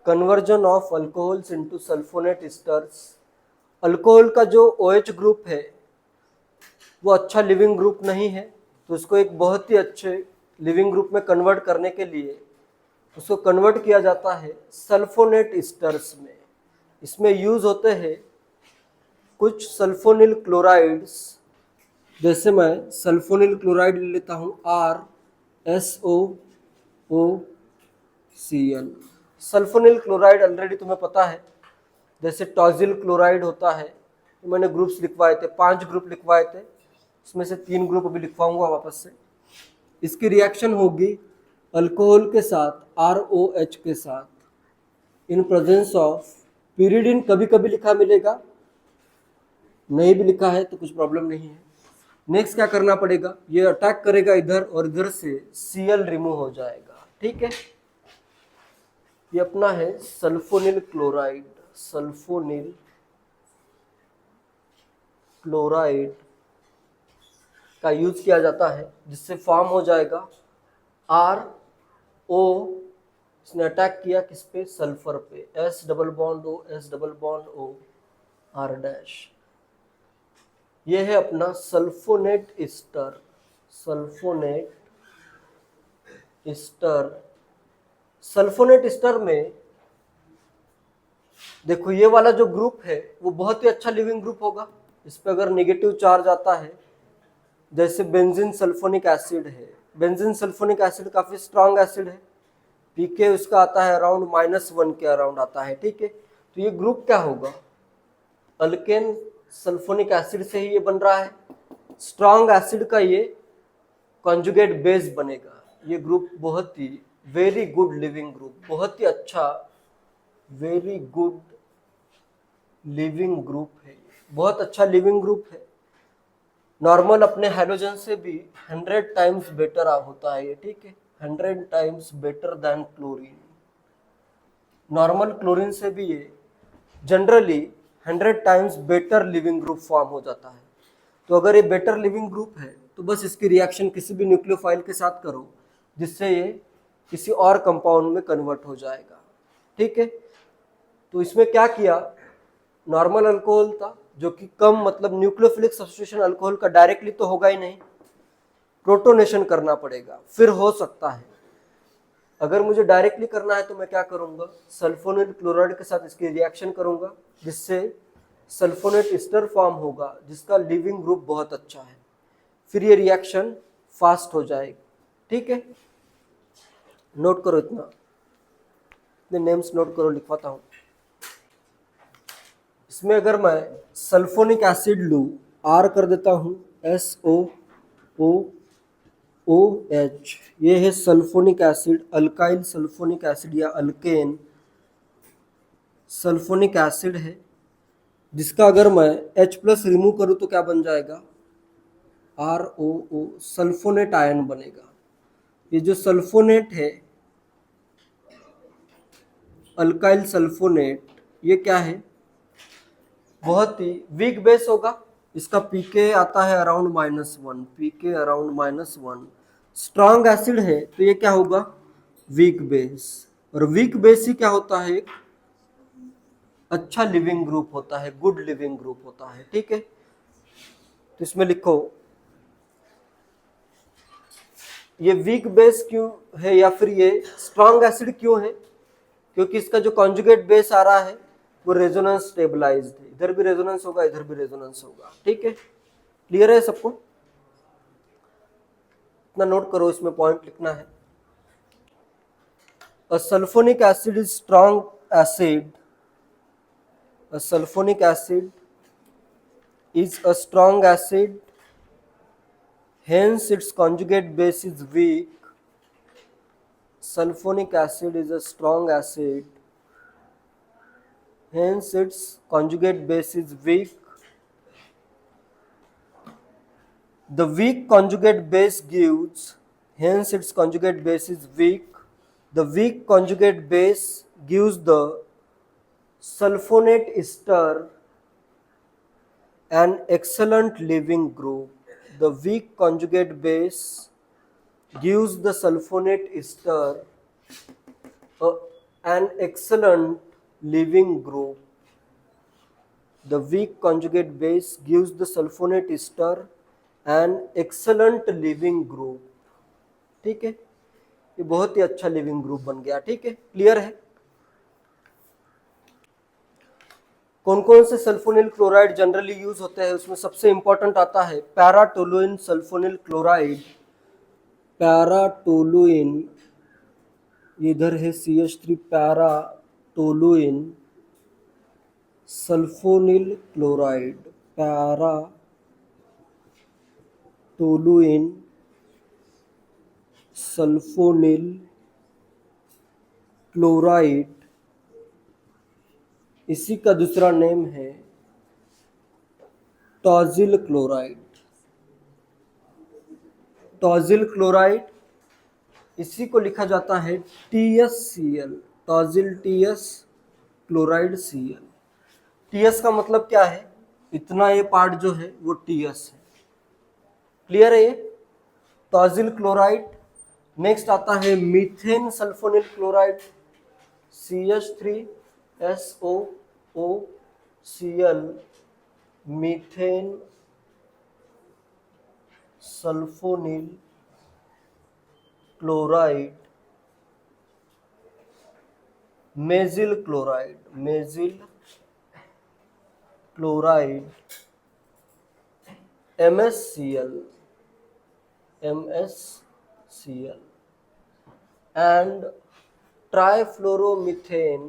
Conversion of alcohols into sulphonate esters. Alcohol का जो OH group है वो अच्छा लिविंग ग्रुप नहीं है, तो उसको एक बहुत ही अच्छे लिविंग ग्रुप में कन्वर्ट करने के लिए उसको कन्वर्ट किया जाता है सल्फोनेट एस्टर्स में। इसमें यूज होते हैं कुछ सल्फोनिल क्लोराइड्स, जैसे मैं सल्फोनिल क्लोराइड ले लेता हूँ RSOOCl। सल्फोनिल क्लोराइड ऑलरेडी तुम्हें पता है, जैसे टॉजिल क्लोराइड होता है, तो मैंने ग्रुप्स लिखवाए थे, 5 ग्रुप लिखवाए थे, उसमें से 3 ग्रुप अभी लिखवाऊंगा वापस से। इसकी रिएक्शन होगी अल्कोहल के साथ ROH के साथ इन प्रेजेंस ऑफ pyridine। कभी कभी लिखा मिलेगा, नहीं भी लिखा है तो कुछ प्रॉब्लम नहीं है। नेक्स्ट क्या करना पड़ेगा, ये अटैक करेगा इधर और इधर से Cl रिमूव हो जाएगा, ठीक है। ये अपना है सल्फोनिल क्लोराइड। सल्फोनिल क्लोराइड का यूज किया जाता है, जिससे फॉर्म हो जाएगा RO। इसने अटैक किया किस पे, सल्फर पे, S double bond O S double bond O R dash. ये है अपना sulphonate ester. Sulphonate ester, sulphonate ester में देखो ये वाला जो ग्रुप है वो बहुत ही अच्छा लिविंग ग्रुप होगा। इस पे अगर नेगेटिव चार्ज आता है, जैसे बेंजीन सल्फोनिक एसिड है, बेंजीन सल्फोनिक एसिड काफी स्ट्रांग एसिड है, पीके उसका आता है अराउंड -1 के अराउंड आता है, ठीक है। तो ये ग्रुप क्या होगा, अल्केन सल्फोनिक एसिड से ही ये बन रहा है, स्ट्रांग एसिड का ये कॉन्जुगेट बेस बनेगा। ये ग्रुप बहुत ही वेरी गुड लिविंग ग्रुप, बहुत ही अच्छा वेरी गुड लिविंग ग्रुप है, बहुत अच्छा लिविंग ग्रुप है। नॉर्मल अपने हाइड्रोजन से भी 100 टाइम्स बेटर होता है ये, ठीक है, 100 times better than chlorine. Normal chlorine से भी ये generally 100 times better leaving group form हो जाता है। तो अगर ये बेटर लिविंग ग्रुप है तो बस इसकी रिएक्शन किसी भी न्यूक्लियोफाइल के साथ करो, जिससे ये किसी और कंपाउंड में कन्वर्ट हो जाएगा, ठीक है। तो इसमें क्या किया, नॉर्मल अल्कोहल था जो कि कम, मतलब न्यूक्लियोफिलिक सब्स्टिट्यूशन अल्कोहल का डायरेक्टली तो होगा ही नहीं, प्रोटोनेशन करना पड़ेगा, फिर हो सकता है। अगर मुझे डायरेक्टली करना है तो मैं क्या करूंगा, सल्फोनिल क्लोराइड के साथ इसकी रिएक्शन करूंगा, जिससे सल्फोनेट एस्टर फॉर्म होगा जिसका लिविंग ग्रुप बहुत अच्छा है, फिर ये रिएक्शन फास्ट हो जाएगी, ठीक है। नोट करो, इतना नेम्स नोट करो, लिखवाता हूं। इसमें अगर मैं सल्फोनिक एसिड लूँ, R कर देता हूँ SOOOH, ये है sulphonic acid, alkyl sulphonic acid या अल्केन सल्फोनिक एसिड है, जिसका अगर मैं H+ रिमूव करूँ तो क्या बन जाएगा, ROO, सल्फोनेट आयन बनेगा। ये जो सल्फोनेट है, अल्काइल सल्फोनेट, ये क्या है, बहुत ही वीक बेस होगा। इसका पीके आता है अराउंड -1, पीके अराउंड -1। स्ट्रांग एसिड है तो ये क्या होगा, वीक बेस, और वीक बेस ही क्या होता है, एक अच्छा लिविंग ग्रुप होता है, गुड लिविंग ग्रुप होता है, ठीक है। तो इसमें लिखो ये वीक बेस क्यों है या फिर ये स्ट्रांग एसिड क्यों है, क्योंकि इसका जो कॉन्जुगेट बेस आ रहा है वो रेजोनेंस स्टेबलाइज्ड है, इधर भी रेजोनेंस होगा इधर भी रेजोनेंस होगा, ठीक है। क्लियर है सबको, इतना नोट करो, इसमें पॉइंट लिखना है। A sulfonic acid is strong acid, a sulfonic acid is a strong acid, hence its conjugate base is weak. Sulfonic acid is a strong acid, hence its conjugate base is weak. The weak conjugate base gives, hence its conjugate base is weak. The weak conjugate base gives the sulfonate ester an excellent leaving group. The weak conjugate base gives the sulfonate ester a an excellent leaving group. The weak conjugate base gives the sulfonate ester an excellent leaving group. ठीक है, ये बहुत ही अच्छा leaving group बन गया. ठीक है, clear है. कौन कौन से सल्फोनिल क्लोराइड जनरली यूज होते हैं, उसमें सबसे इंपॉर्टेंट आता है पैराटोलुइन सल्फोनिल क्लोराइड. पैराटोलुइन, इधर है CH3, paratoluene sulfonyl chloride. Paratoluene sulfonyl chloride, इसी का दूसरा नेम है टॉजिल क्लोराइड. टॉजिल क्लोराइड, इसी को लिखा जाता है TsCl, टॉजिल TS chloride Cl. TS का मतलब क्या है, इतना ये पार्ट जो है वो TS है. क्लियर है ये, टॉजिल क्लोराइड. नेक्स्ट आता है methane sulfonyl chloride, CH3SOOCl, methane sulfonyl chloride. Mesyl chloride, mesyl chloride, MsCl, and trifluoromethane.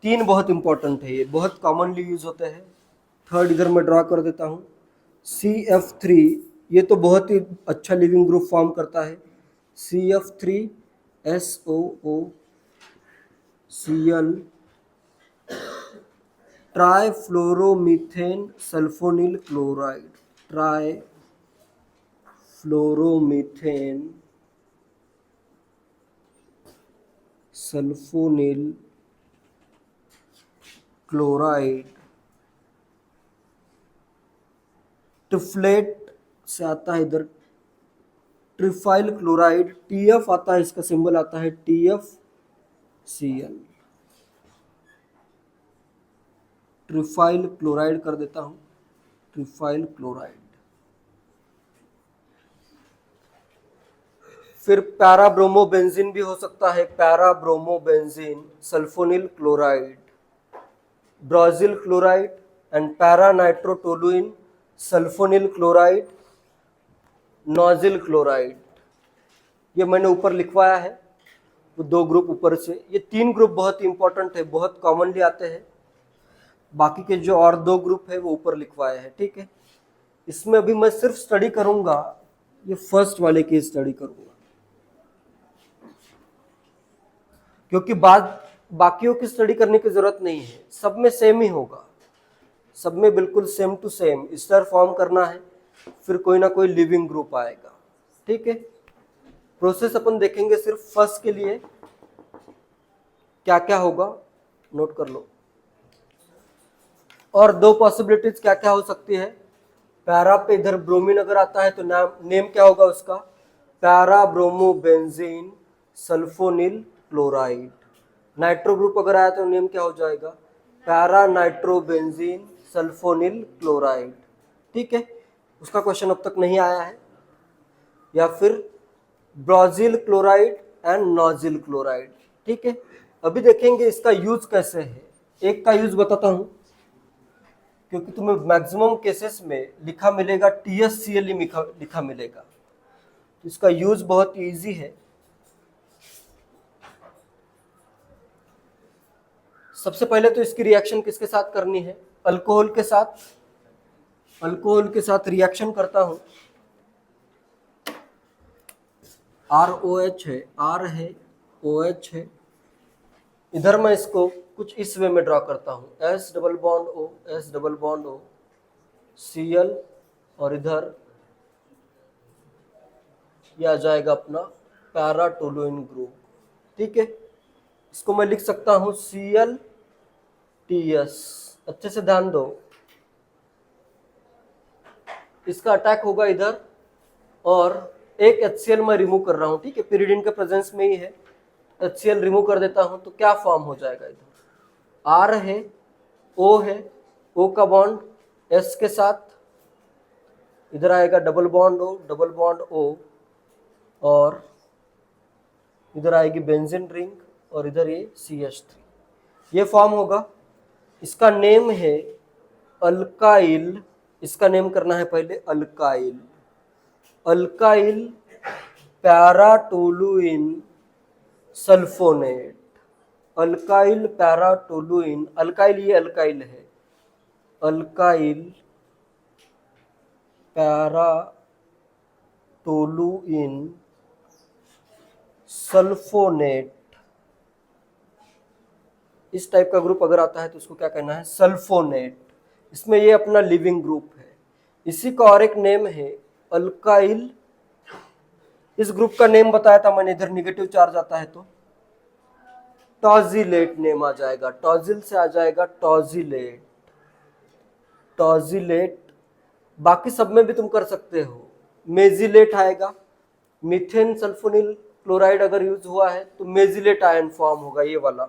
तीन बहुत इंपॉर्टेंट है, ये बहुत कॉमनली यूज होते हैं. थर्ड इधर मैं ड्रा कर देता हूँ, CF3, ये तो बहुत ही अच्छा लिविंग ग्रुप फॉर्म करता है. CF3SOOCl, trifluoromethane sulfonyl chloride, trifluoromethane sulfonyl chloride. Triflate से आता है इधर ट्रिफाइल क्लोराइड, TF आता है, इसका सिंबल आता है TFCl. ट्रिफाइल क्लोराइड कर देता हूं, ट्रिफाइल क्लोराइड. फिर पैराब्रोमोबेंजीन भी हो सकता है, parabromobenzene sulfonyl chloride, brosyl chloride and paranitrotoluene sulfonyl chloride, nosyl chloride. ये मैंने ऊपर लिखवाया है, वो दो ग्रुप ऊपर से. ये तीन ग्रुप बहुत ही इंपॉर्टेंट है, बहुत कॉमनली आते हैं. बाकी के जो और दो ग्रुप है वो ऊपर लिखवाए हैं. ठीक है, इसमें अभी मैं सिर्फ स्टडी करूंगा, ये फर्स्ट वाले की स्टडी करूंगा, क्योंकि बाकियों की स्टडी करने की जरूरत नहीं है. सब में सेम ही होगा, सब में बिल्कुल same to same ester form करना है, फिर कोई ना कोई लिविंग ग्रुप आएगा. ठीक है, प्रोसेस अपन देखेंगे सिर्फ फर्स्ट के लिए क्या क्या होगा, नोट कर लो. और दो पॉसिबिलिटीज क्या क्या हो सकती है. पैरा पे इधर ब्रोमीन अगर आता है तो नेम क्या होगा उसका, पैराब्रोमोबेंजीन सल्फोनिल क्लोराइड. नाइट्रो ग्रुप अगर आया तो नेम क्या हो जाएगा, पैरानाइट्रोबेंजीन सल्फोनिल क्लोराइड. ठीक है, उसका क्वेश्चन अब तक नहीं आया है. या फिर Brazil chloride and nozzle chloride. ठीक है, अभी देखेंगे इसका यूज कैसे है. एक का यूज बताता हूं, क्योंकि तुम्हें मैक्सिमम केसेस में लिखा मिलेगा TSCl लिखा मिलेगा, तो इसका यूज बहुत इजी है. सबसे पहले तो इसकी रिएक्शन किसके साथ करनी है, अल्कोहल के साथ. अल्कोहल के साथ रिएक्शन करता हूं, ROH है, R है, OH है. इधर मैं इसको कुछ इस वे में ड्रॉ करता हूं, S double bond O, S double bond O, Cl, और इधर ये आ जाएगा अपना पैराटोलुइन ग्रुप. ठीक है, इसको मैं लिख सकता हूं ClTs. अच्छे से ध्यान दो, इसका अटैक होगा इधर, और एक HCl मैं रिमूव कर रहा हूं. ठीक है, पिरिडीन के प्रेजेंस में ही है, HCl रिमूव कर देता हूं तो क्या फॉर्म हो जाएगा, इधर R है, O है, O का बॉन्ड S के साथ, इधर आएगा डबल बॉन्ड O, और इधर आएगी बेंजीन रिंग, और इधर ये CH3, ये फॉर्म होगा। इसका नेम है अल्काइल, इसका नेम करना है पहले alkyl, alkyl paratoluene sulfonate, alkyl paratoluene, alkyl ये अल्काइल है, अल्काइल पैराटोलुइन सल्फोनेट, इस टाइप का ग्रुप अगर आता है तो उसको क्या कहना है, सल्फोनेट। इसमें ये अपना लिविंग ग्रुप है। इसी का और एक नेम है अल्काइल, इस ग्रुप का नेम बताया था मैंने, इधर निगेटिव चार्ज आता है तो टॉजिलेट नेम आ जाएगा, टॉजिल से आ जाएगा टॉजिलेट, टॉजिलेट। बाकी सब में भी तुम कर सकते हो, मेजिलेट आएगा, मीथेन सल्फोनिल क्लोराइड अगर यूज हुआ है तो मेजिलेट आयन फॉर्म होगा, ये वाला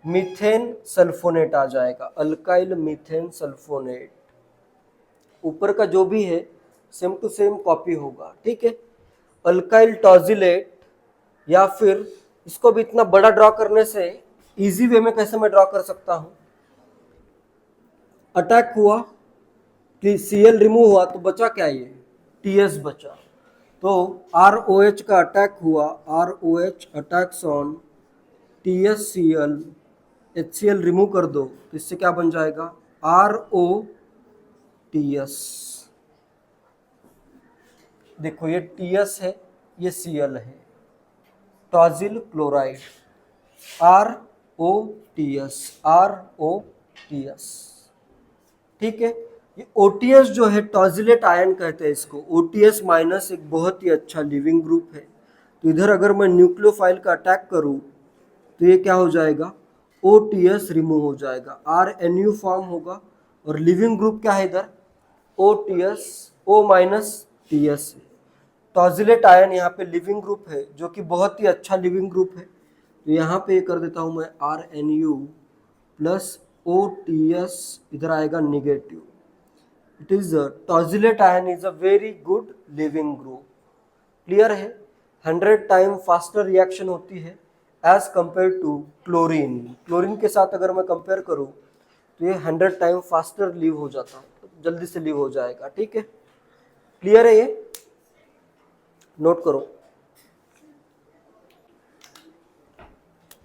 मीथेन सल्फोनेट आ जाएगा, अल्काइल मीथेन सल्फोनेट। ऊपर का जो भी है सेम टू सेम कॉपी होगा, ठीक है। अल्काइल टॉजिलेट, या फिर इसको भी इतना बड़ा ड्रॉ करने से इजी वे में कैसे मैं ड्रॉ कर सकता हूं, अटैक हुआ कि Cl रिमूव हुआ तो बचा क्या, ये TS बचा, तो ROH का अटैक हुआ, ROH attacks on TSCl, HCl remove कर दो तो इससे क्या बन जाएगा, ROTS। देखो ये TS है, ये Cl है, टॉजिल क्लोराइड, ROTS, ROTS, ठीक है। ये OTS जो है टॉजिलेट आयन कहते हैं इसको, OTS माइनस एक बहुत ही अच्छा लिविंग ग्रुप है। तो इधर अगर मैं न्यूक्लियोफाइल का अटैक करूं तो ये क्या हो जाएगा, OTS रिमूव हो जाएगा, RNU फॉर्म होगा, और लिविंग ग्रुप क्या है इधर, OTS, O minus TS। Tosylate ion यहाँ पे लिविंग ग्रुप है, जो कि बहुत ही अच्छा लिविंग ग्रुप है। तो यहाँ पे कर देता हूँ मैं RNU प्लस OTS, इधर आएगा negative. It is tosylate ion is a very good living group, clear है। 100 टाइम फास्टर रिएक्शन होती है as compared to chlorine, chlorine के साथ अगर मैं कंपेयर करूँ तो ये 100 टाइम फास्टर लीव हो जाता है, जल्दी से लीव हो जाएगा, ठीक है। क्लियर है, ये नोट करो।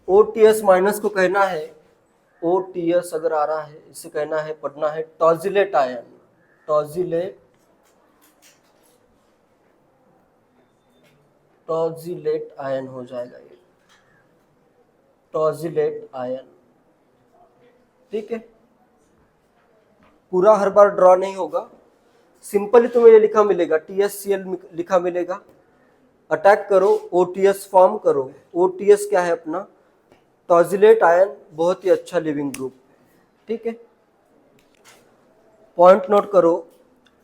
OTS माइनस को कहना है, OTS अगर आ रहा है इसे कहना है, पढ़ना है टॉजिलेट आयन, टॉजिलेट आयन हो जाएगा ये, टॉजिलेट आयन, ठीक है। पूरा हर बार ड्रॉ नहीं होगा, सिंपली तुम्हें ये लिखा मिलेगा, TSCl लिखा मिलेगा, अटैक करो, OTS फॉर्म करो। OTS क्या है अपना, टॉजिलेट आयन, बहुत ही अच्छा लिविंग ग्रुप, ठीक है। पॉइंट नोट करो,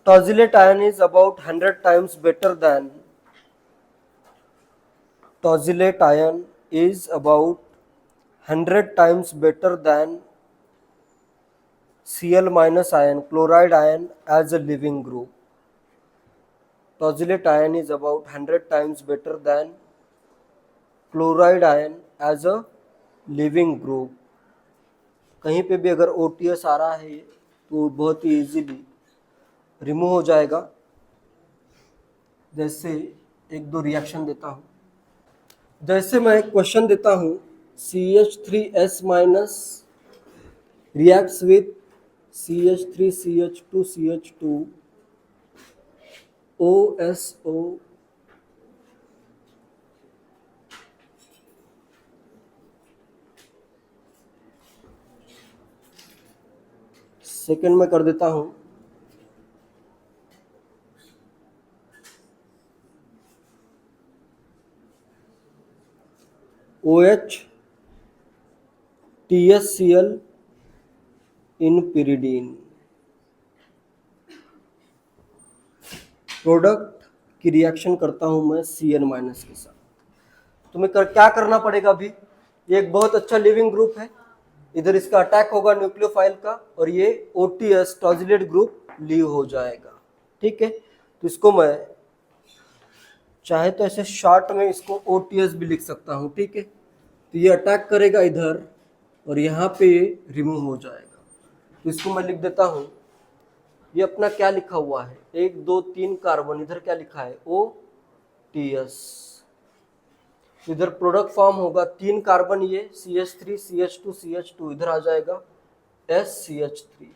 tosylate ion is about 100 times better than, tosylate ion is about 100 times better than Cl minus ion, chloride ion as a living group. Tozylate ion is about 100 times better than chloride ion as a living group. कहीं पे भी अगर OTS आ रहा है तो बहुत ही easily remove हो जाएगा। जैसे एक दो रिएक्शन देता हूँ, जैसे मैं क्वेश्चन देता हूँ, CH3S minus reacts with CH3 CH2 CH2 OSO second में कर देता हूँ, OH TSCl इन pyridine, प्रोडक्ट की रिएक्शन करता हूं मैं Cl माइनस के साथ। तुम्हें क्या करना पड़ेगा अभी, ये एक बहुत अच्छा लिविंग ग्रुप है, इधर इसका अटैक होगा न्यूक्लियोफाइल का और ये OTS टॉजिलेट ग्रुप लीव हो जाएगा। ठीक है, तो इसको मैं चाहे तो ऐसे शॉर्ट में इसको OTS भी लिख सकता हूँ। ठीक है, तो ये अटैक करेगा इधर और यहाँ पे रिमूव हो जाएगा। तो इसको मैं लिख देता हूँ, ये अपना क्या लिखा हुआ है, 1 2 3 कार्बन, इधर क्या लिखा है OTS। इधर प्रोडक्ट फॉर्म होगा 3 कार्बन, ये CH3 CH2 CH2, इधर आ जाएगा SCH3,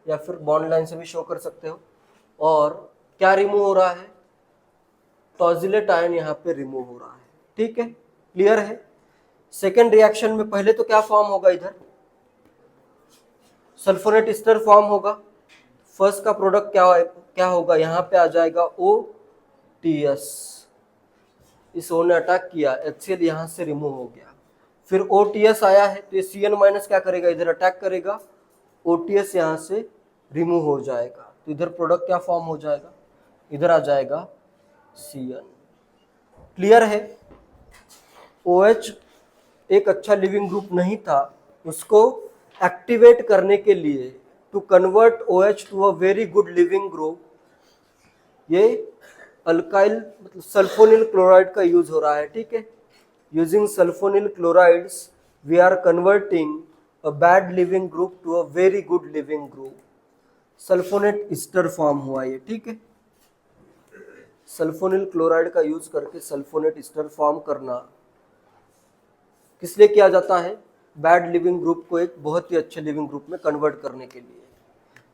या फिर बॉन्ड लाइन से भी शो कर सकते हो। और क्या रिमूव हो रहा है, टॉजिलेट आयन यहाँ पे रिमूव हो रहा है। ठीक है, क्लियर है। सेकेंड रिएक्शन में पहले तो क्या फॉर्म होगा, इधर सल्फोनेट एस्टर फॉर्म होगा। फर्स्ट का प्रोडक्ट क्या होगा, यहाँ पे आ जाएगा OTS, इस O ने अटैक किया, HCl यहाँ से रिमूव हो गया। फिर OTS आया है तो ये Cn माइनस क्या करेगा, इधर अटैक करेगा, OTS यहाँ से रिमूव हो जाएगा। तो इधर प्रोडक्ट क्या फॉर्म हो जाएगा, इधर आ जाएगा Cn। क्लियर है। OH एक अच्छा लिविंग ग्रुप नहीं था, उसको एक्टिवेट करने के लिए, to convert OH to a very good living group, ये अल्काइल मतलब सल्फोनिल क्लोराइड का यूज हो रहा है। ठीक है, using sulphonyl chlorides we are converting a bad living group to a very good living group. Sulphonate ester form हुआ ये। ठीक है, सल्फोनिल क्लोराइड का यूज करके सल्फोनेट एस्टर फॉर्म करना किस लिए किया जाता है, बैड लिविंग ग्रुप को एक बहुत ही अच्छे लिविंग ग्रुप में कन्वर्ट करने के लिए।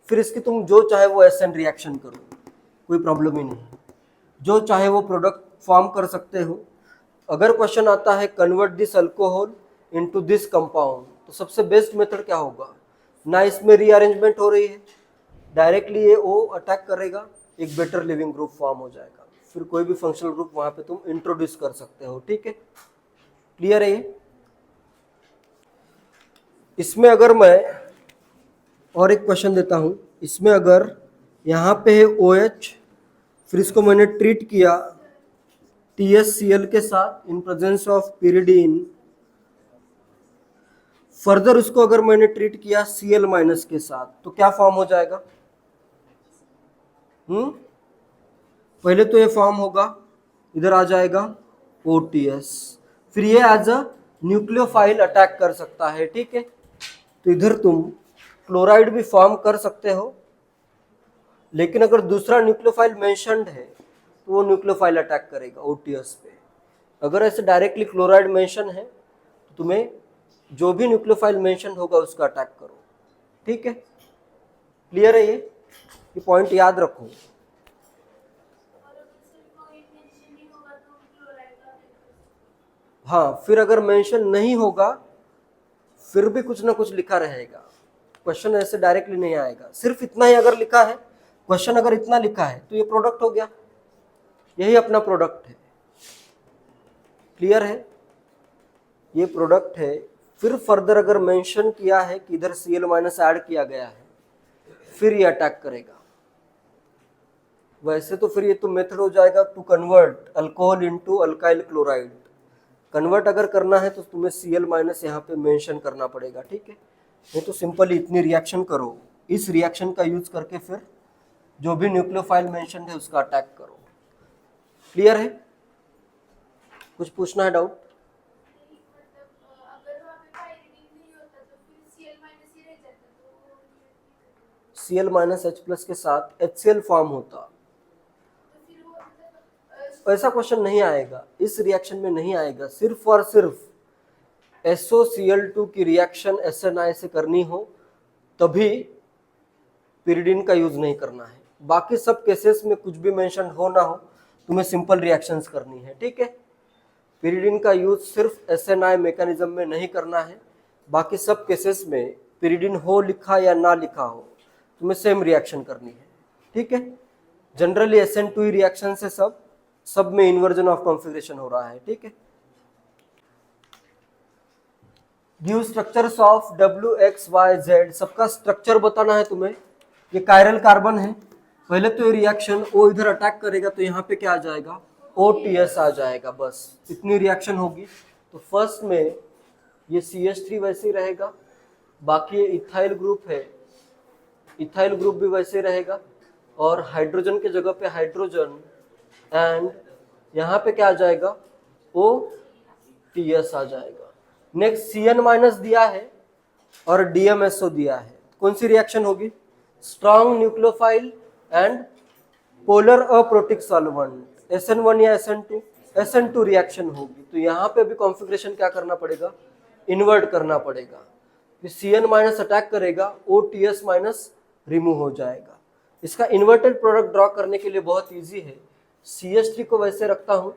फिर इसकी तुम जो चाहे वो SN रिएक्शन करो, कोई प्रॉब्लम ही नहीं, जो चाहे वो प्रोडक्ट फॉर्म कर सकते हो। अगर क्वेश्चन आता है convert this alcohol into this compound, तो सबसे बेस्ट मेथड क्या होगा, ना इसमें रीअरेंजमेंट हो रही है, डायरेक्टली ये O अटैक करेगा, एक बेटर लिविंग ग्रुप फॉर्म हो जाएगा। फिर कोई भी फंक्शनल ग्रुप वहां पे तुम इंट्रोड्यूस कर सकते हो। ठीक है, क्लियर है ये। इसमें अगर मैं और एक क्वेश्चन देता हूं, इसमें अगर यहाँ पे है OH, फिर इसको मैंने ट्रीट किया TSCl के साथ in presence of pyridine, further उसको अगर मैंने ट्रीट किया Cl माइनस के साथ, तो क्या फॉर्म हो जाएगा, पहले तो ये फॉर्म होगा, इधर आ जाएगा OTS, फिर ये एज अ न्यूक्लियोफाइल अटैक कर सकता है। ठीक है, तो इधर तुम क्लोराइड भी फॉर्म कर सकते हो, लेकिन अगर दूसरा न्यूक्लियोफाइल मेंशन्ड है तो वो न्यूक्लियोफाइल अटैक करेगा OTS पे। अगर ऐसे डायरेक्टली क्लोराइड मेंशन है तो तुम्हें जो भी न्यूक्लियोफाइल मेंशन होगा उसका अटैक करो। ठीक है, क्लियर है ये पॉइंट याद रखो। हाँ, फिर अगर मेंशन नहीं होगा फिर भी कुछ ना कुछ लिखा रहेगा, क्वेश्चन ऐसे डायरेक्टली नहीं आएगा। सिर्फ इतना ही अगर लिखा है, क्वेश्चन अगर इतना लिखा है तो ये प्रोडक्ट हो गया, यही अपना प्रोडक्ट है। क्लियर है, ये प्रोडक्ट है। फिर फर्दर अगर मेंशन किया है कि इधर Cl माइनस ऐड किया गया है, फिर ये अटैक करेगा। वैसे तो फिर ये तो मेथड हो जाएगा to convert alcohol into alkyl chloride. Convert अगर करना है तो तुम्हें Cl माइनस यहाँ पे मेंशन करना पड़ेगा। ठीक है, नहीं तो सिंपली इतनी रिएक्शन करो, इस रिएक्शन का यूज करके फिर जो भी न्यूक्लियोफाइल मेंशन है उसका अटैक करो। क्लियर है, कुछ पूछना है डाउट? Cl माइनस H+ के साथ HCl फॉर्म होता, ऐसा क्वेश्चन नहीं आएगा, इस रिएक्शन में नहीं आएगा। सिर्फ और सिर्फ SOCl2 की रिएक्शन SNI से करनी हो तभी pyridine का यूज नहीं करना है। बाकी सब केसेस में कुछ भी मेंशन हो ना हो, तुम्हें सिंपल रिएक्शंस करनी है। ठीक है, pyridine का यूज सिर्फ SNI मैकेनिज्म में नहीं करना है, बाकी सब केसेस में pyridine हो लिखा या ना लिखा हो तुम्हें सेम रिएक्शन करनी है। ठीक है, जनरली SN2 रिएक्शन से सब में इन्वर्जन ऑफ कॉन्फ़िगरेशन हो रहा है। ठीक है, गिव स्ट्रक्चर्स ऑफ WXYZ, सबका स्ट्रक्चर बताना है तुम्हें। ये कायरल कार्बन है, पहले तो ये रिएक्शन O इधर अटैक करेगा तो यहाँ पे क्या आ जाएगा OTS आ जाएगा, बस इतनी रिएक्शन होगी। तो फर्स्ट में ये CH3 वैसे ही रहेगा, बाकी ये इथाइल ग्रुप है, इथाइल ग्रुप भी वैसे रहेगा, और हाइड्रोजन के जगह पे हाइड्रोजन, एंड यहाँ पे क्या आ जाएगा, OTS आ जाएगा। नेक्स्ट Cn माइनस दिया है और DMSO दिया है, कौन सी रिएक्शन होगी, strong nucleophile and polar aprotic solvent, SN1 या SN2, SN2 रिएक्शन होगी। तो यहाँ पे भी कॉन्फ़िगरेशन क्या करना पड़ेगा, इन्वर्ट करना पड़ेगा। फिर Cn माइनस अटैक करेगा, OTS माइनस रिमूव हो जाएगा। इसका इन्वर्टेड प्रोडक्ट ड्रॉ करने के लिए बहुत इजी है। CH3 को वैसे रखता हूँ,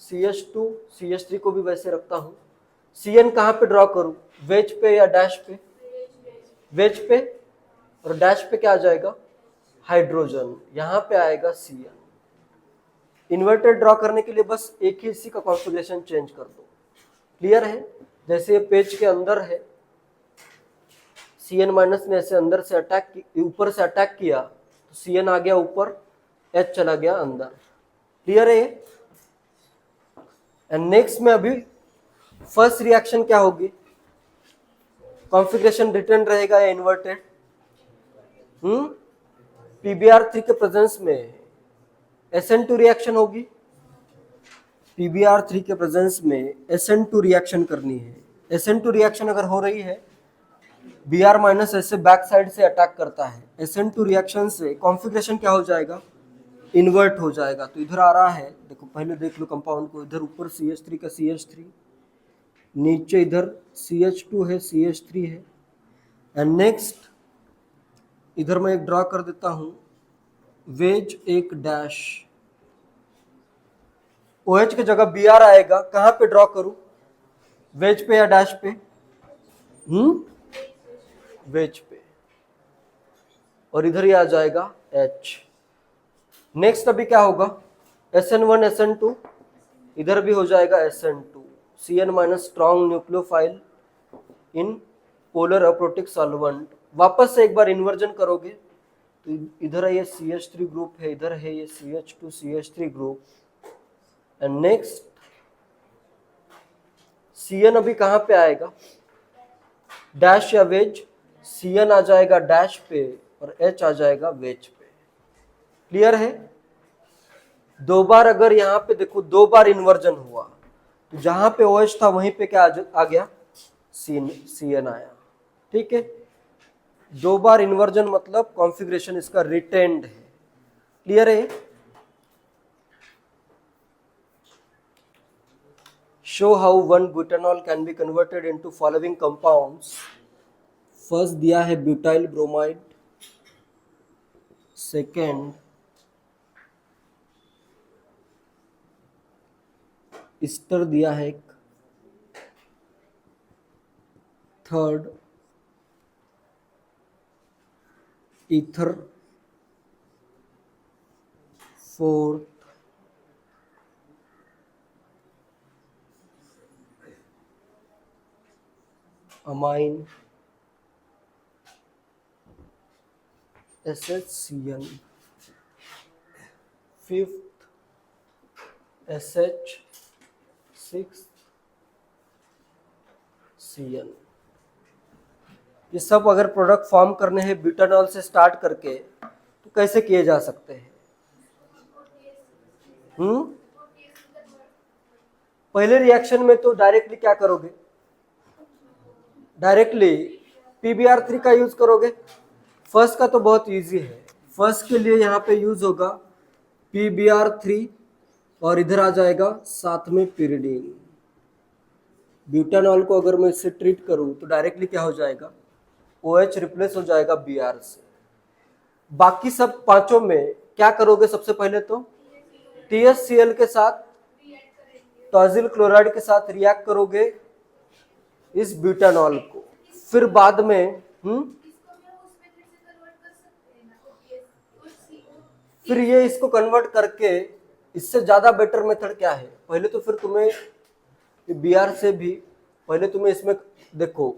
CH2, CH3 को भी वैसे रखता हूँ। Cn कहाँ पे ड्रॉ करूँ, वेज पे या डैश पे, वेज पे, और डैश पे क्या आ जाएगा, हाइड्रोजन, यहाँ पे आएगा Cn। इन्वर्टेड ड्रॉ करने के लिए बस एक ही इसी का कॉन्फ़िगरेशन चेंज कर दो, क्लियर है। जैसे ये पेज के अंदर है, Cn माइनस ने ऐसे अंदर से अटैक, ऊपर से अटैक किया, तो Cn आ गया ऊपर, H चला गया अंदर, क्लियर है। एंड नेक्स्ट में अभी फर्स्ट रिएक्शन क्या होगी, कॉन्फ़िगरेशन रिटर्न रहेगा या इन्वर्टेड, PBr3 के प्रेजेंस में SN2 रिएक्शन होगी, PBr3 के प्रेजेंस में SN2 रिएक्शन करनी है। SN2 रिएक्शन अगर हो रही है, Br माइनस ऐसे बैक साइड से अटैक करता है, SN2 रिएक्शन से कॉन्फ़िगरेशन क्या हो जाएगा, इन्वर्ट हो जाएगा। तो इधर आ रहा है, देखो पहले देख लो कंपाउंड को, इधर ऊपर CH3 का CH3, नीचे इधर CH2 है, CH3 है, एंड नेक्स्ट इधर मैं एक ड्रॉ कर देता हूं, वेज एक डैश, OH की जगह Br आएगा, कहां पे ड्रॉ करूं, वेज पे या डैश पे, वेज पे, और इधर ही आ जाएगा H। नेक्स्ट अभी क्या होगा, SN1 SN2, इधर भी हो जाएगा SN2, Cn minus strong nucleophile in polar aprotic solvent. वापस से एक बार इन्वर्जन करोगे तो इधर ये CH3 ग्रुप है, इधर है ये CH2 CH3 group, and next Cn अभी कहां पे आएगा, डैश या वेज, Cn आ जाएगा डैश पे और H आ जाएगा वेज पे, क्लियर है। दो बार अगर यहाँ पे देखो, दो बार इन्वर्जन हुआ, तो जहां पे OH था वहीं पे क्या आ गया, Cn आया, ठीक है। दो बार इन्वर्जन मतलब कॉन्फ़िगरेशन इसका रिटेन्ड है, क्लियर है। Show how 1 butanol can be converted into following compounds. First दिया है ब्यूटाइल ब्रोमाइड, सेकेंड ईस्टर दिया है एक, third ether, fourth amine SHCN, fifth SH, sixth Cn। ये सब अगर प्रोडक्ट फॉर्म करने हैं ब्यूटानॉल से स्टार्ट करके, तो कैसे किए जा सकते हैं, पहले रिएक्शन में तो डायरेक्टली क्या करोगे, डायरेक्टली PBr3 का यूज करोगे। फर्स्ट का तो बहुत इजी है, फर्स्ट के लिए यहाँ पे यूज होगा PBr3 और इधर आ जाएगा साथ में पिरिडीन। ब्यूटानॉल को अगर मैं इससे ट्रीट करूँ तो डायरेक्टली क्या हो जाएगा, OH रिप्लेस हो जाएगा Br से। बाकी सब पांचों में क्या करोगे, सबसे पहले तो THCl के साथ, टॉजिल क्लोराइड के साथ रिएक्ट करोगे इस ब्यूटानॉल को, फिर बाद में फिर ये इसको कन्वर्ट करके, इससे ज्यादा बेटर मेथड क्या है, पहले तो फिर तुम्हें Br से भी पहले तुम्हें इसमें देखो,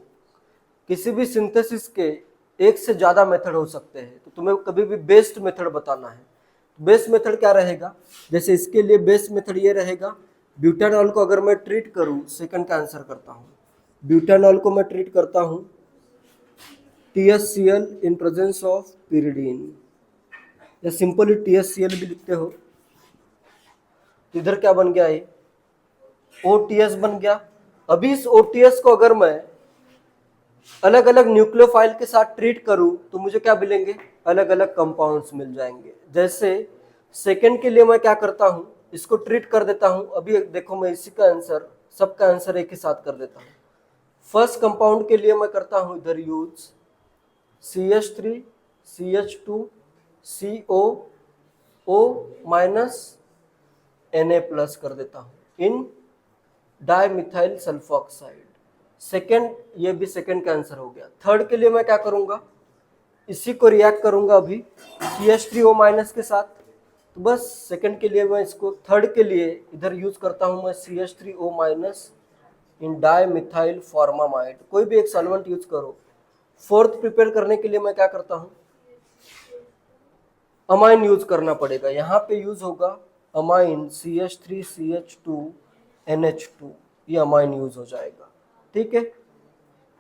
किसी भी सिंथेसिस के एक से ज्यादा मेथड हो सकते हैं, तो तुम्हें कभी भी बेस्ट मेथड बताना है, बेस मेथड क्या रहेगा, जैसे इसके लिए बेस मेथड ये रहेगा, ब्यूटानॉल को अगर मैं ट्रीट करूं, सेकंड का आंसर करता हूं, ब्यूटानॉल को मैं ट्रीट करता हूं THCl in presence of pyridine, या सिंपली THCl भी लिखते हो। तो इधर क्या बन गया, ये OTS बन गया। अभी इस OTS को अगर मैं अलग अलग न्यूक्लियोफाइल के साथ ट्रीट करूं तो मुझे क्या मिलेंगे, अलग अलग कंपाउंड्स मिल जाएंगे। जैसे सेकंड के लिए मैं क्या करता हूं, इसको ट्रीट कर देता हूं। अभी देखो मैं इसी का आंसर, सबका आंसर एक ही साथ कर देता हूं। फर्स्ट कंपाउंड के लिए मैं करता हूं इधर use CH3 CH2 CO minus Na+ कर देता हूं इन डाइमिथाइल सल्फोक्साइड। सेकेंड, ये भी सेकेंड का आंसर हो गया। थर्ड के लिए मैं क्या करूंगा, इसी को रिएक्ट करूंगा अभी CH3O- के साथ। तो बस सेकेंड के लिए मैं इसको, थर्ड के लिए इधर यूज करता हूं मैं CH3O- इन डाइमिथाइल फॉर्मामाइड। कोई भी एक सॉल्वेंट यूज करो। फोर्थ प्रिपेयर करने के लिए मैं क्या करता हूं, अमाइन यूज करना पड़ेगा। यहाँ पे यूज होगा अमाइन CH3CH2NH2, ये अमाइन यूज हो जाएगा। ठीक है,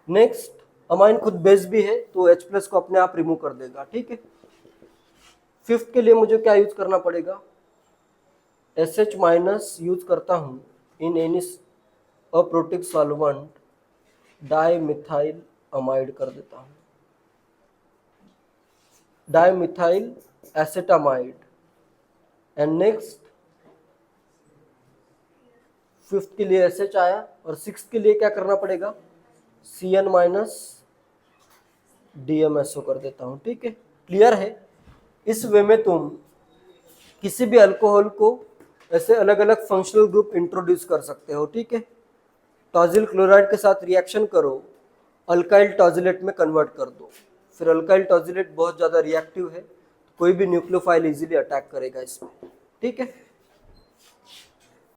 नेक्स्ट, अमाइन खुद बेस भी है तो H+ को अपने आप रिमूव कर देगा। ठीक है, फिफ्थ के लिए मुझे क्या यूज करना पड़ेगा, SH- यूज करता हूं in any aprotic solvent dimethyl amide कर देता हूं, डाइमिथाइल एसेटामाइड। एंड नेक्स्ट, फिफ्थ के लिए SH आया, और सिक्स के लिए क्या करना पड़ेगा, CN- DMSO कर देता हूं। ठीक है, क्लियर है। इस वे में तुम किसी भी अल्कोहल को ऐसे अलग अलग फंक्शनल ग्रुप इंट्रोड्यूस कर सकते हो। ठीक है, टॉजिल क्लोराइड के साथ रिएक्शन करो, अल्काइल टॉजिलेट में कन्वर्ट कर दो। फिर अल्काइल टॉजिलेट बहुत ज़्यादा रिएक्टिव है, कोई भी न्यूक्लियोफाइल इजीली अटैक करेगा इसमें। ठीक है।